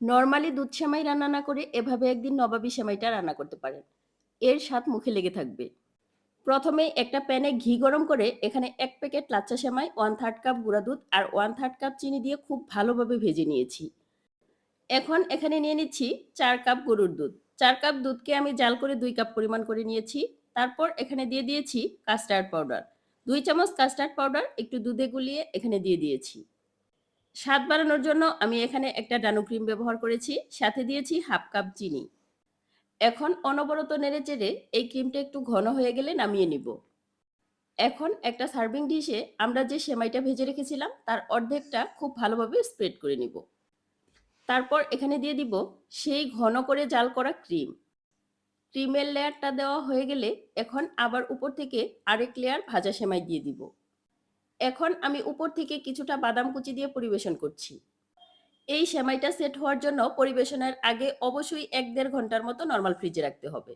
Normally দুধ সেমাই রান্না না করে এভাবে একদিন নবাবী সেমাইটা রান্না করতে পারেন। এর স্বাদ মুখে লেগে থাকবে। প্রথমে একটা প্যানে ঘি গরম করে এখানে ১ প্যাকেট লাচ্ছা সেমাই, 1/3 কাপ গুঁড়া দুধ আর 1/3 কাপ চিনি দিয়ে খুব ভালোভাবে ভেজে নিয়েছি। এখন এখানে নিয়ে নিচ্ছি ৪ কাপ গরুর দুধ। ৪ কাপ দুধকে আমি জাল করে ২ কাপ পরিমাণ করে নিয়েছি। তারপর এখানে দিয়ে দিয়েছি কাস্টার্ড পাউডার। ২ চামচ কাস্টার্ড পাউডার একটু দুধে গুলিয়ে এখানে দিয়ে দিয়েছি। স্বাদ বাড়ানোর জন্য আমি এখানে একটা ডানো ক্রিম ব্যবহার করেছি। সাথে দিয়েছি 1/2 কাপ চিনি। এখন অনবরত নেড়েচেড়ে এই ক্রিমটা একটু ঘন হয়ে গেলে নামিয়ে নিব। এখন একটা সার্ভিং ডিশে আমরা যে সেমাইটা ভেজে রেখেছিলাম তার অর্ধেকটা খুব ভালোভাবে স্প্রেড করে নিব। তারপর এখানে দিয়ে দিব সেই ঘন করে জাল করা ক্রিম। ক্রিমের লেয়ারটা দেওয়া হয়ে গেলে এখন আবার উপর থেকে আরেক লেয়ার ভাজা সেমাই দিয়ে দিব। এখন আমি উপর থেকে কিছুটা বাদাম কুচি দিয়ে পরিবেশন করছি। এই সেমাইটা সেট হওয়ার জন্য পরিবেশনের আগে অবশ্যই ১-১.৫ ঘন্টার মতো নরমাল ফ্রিজে রাখতে হবে।